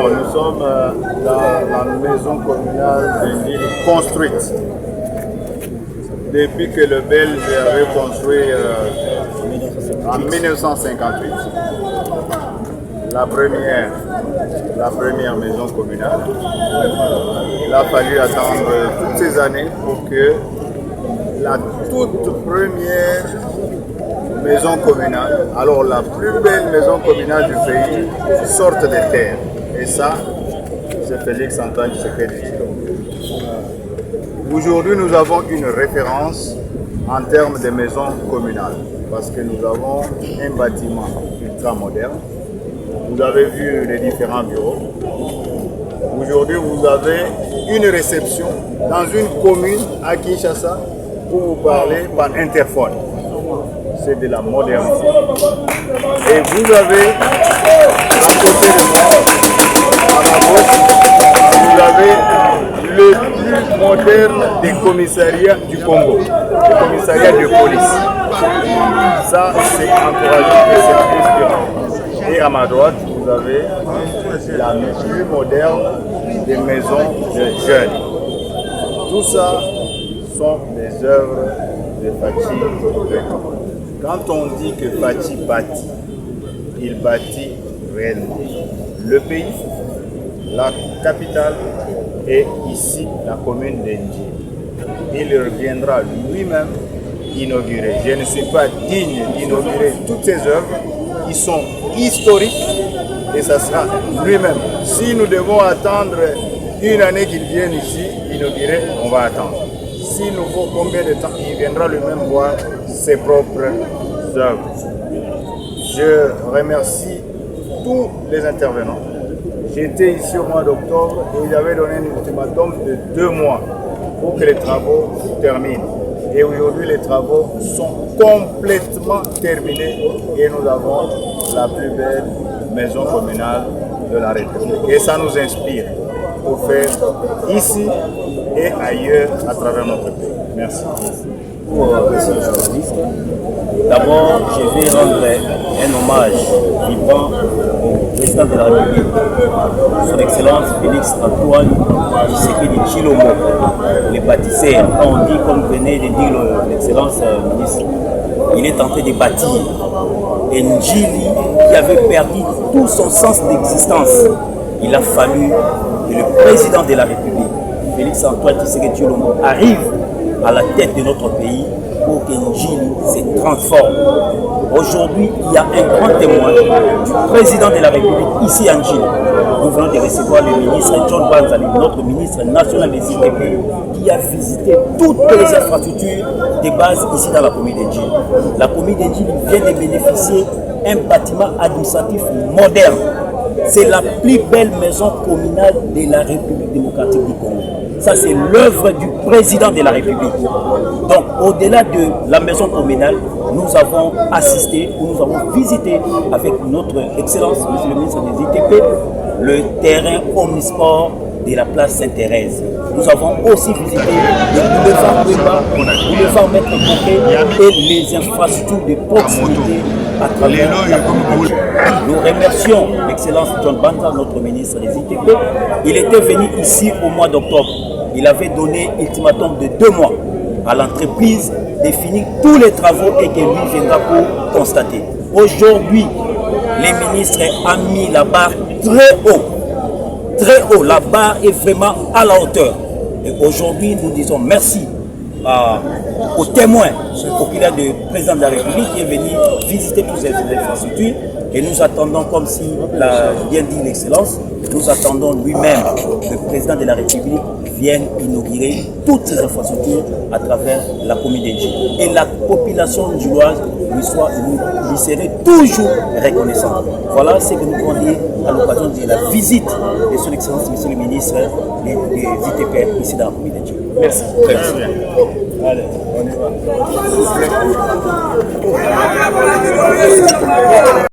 Alors, nous sommes dans la maison communale de l'île construite. Depuis que le Belge avait construit en 1958 la première maison communale. Il a fallu attendre toutes ces années pour que la toute première maison communale, alors la plus belle maison communale du pays, sorte de terre. Et ça, c'est Félix Antoine Tshisekedi Tshilombo. Aujourd'hui, nous avons une référence en termes de maisons communales parce que nous avons un bâtiment ultra moderne. Vous avez vu les différents bureaux. Aujourd'hui, vous avez une réception dans une commune à Kinshasa où vous parlez par interphone. C'est de la modernité. Et vous avez, à côté de moi, à ma gauche, vous avez le plus moderne des commissariats du Congo, le commissariat de police. Ça, c'est encourageant et c'est inspirant. Et à ma droite, vous avez la plus moderne des maisons de jeunes. Tout ça sont des œuvres de Fachi Beton. Quand on dit que Fachi bâtit, il bâtit réellement. Le pays, la capitale est ici, la commune d'Enjili. Il reviendra lui-même inaugurer. Je ne suis pas digne d'inaugurer toutes ces œuvres qui sont historiques et ça sera lui-même. Si nous devons attendre une année qu'il vienne ici inaugurer, on va attendre. S'il nous faut combien de temps, il viendra lui-même voir ses propres œuvres. Je remercie tous les intervenants. J'étais ici au mois d'octobre et ils avaient donné un ultimatum de 2 mois pour que les travaux terminent. Et aujourd'hui, les travaux sont complètement terminés et nous avons la plus belle maison communale de la République. Et ça nous inspire pour faire ici et ailleurs à travers notre pays. Merci. D'abord, je vais rendre un hommage vibrant au président de la République, son Excellence Félix Antoine Tshisekedi Tshilombo, le bâtisseur. On dit, comme venait de dire l'Excellence ministre, il est en train de bâtir Njili qui avait perdu tout son sens d'existence. Il a fallu que le président de la République, Félix Antoine Tshisekedi Tshilombo, arrive à la tête de notre pays pour que Njili se transforme. Aujourd'hui, il y a un grand témoin du président de la République ici à Njili. Nous venons de recevoir le ministre John Banzali, notre ministre national des ITP, qui a visité toutes les infrastructures de base ici dans la commune de Njili. La commune de Njili vient de bénéficier d'un bâtiment administratif moderne. C'est la plus belle maison communale de la République démocratique du Congo. Ça, c'est l'œuvre du président de la République. Donc, au-delà de la maison communale, nous avons assisté, ou nous avons visité avec notre Excellence, Monsieur le ministre des ITP, le terrain omnisport de la place Sainte-Thérèse. Nous avons aussi visité le boulevard Weba, le boulevard Maître Coquet et les infrastructures de proximité à travers la communauté. Nous remercions l'Excellence John Banta, notre ministre des ITP. Il était venu ici au mois d'octobre. Il avait donné ultimatum de 2 mois à l'entreprise de finir tous les travaux et que lui viendra pour constater. Aujourd'hui, les ministres ont mis la barre très haut. Très haut, la barre est vraiment à la hauteur. Et aujourd'hui, nous disons merci aux témoins populaires du président de la République qui est venu visiter toutes ces infrastructures. Et nous attendons, comme si l'a bien dit l'Excellence, nous attendons lui-même, le président de la République, vienne inaugurer toutes ces infrastructures à travers la commune d'Enjili. Et la population ndjiloise lui serait toujours reconnaissante. Voilà ce que nous pouvons dire à l'occasion de la visite de son Excellence, Monsieur le ministre des ITP ici dans la commune d'Enjili. Merci. Très bien. Allez, on y va.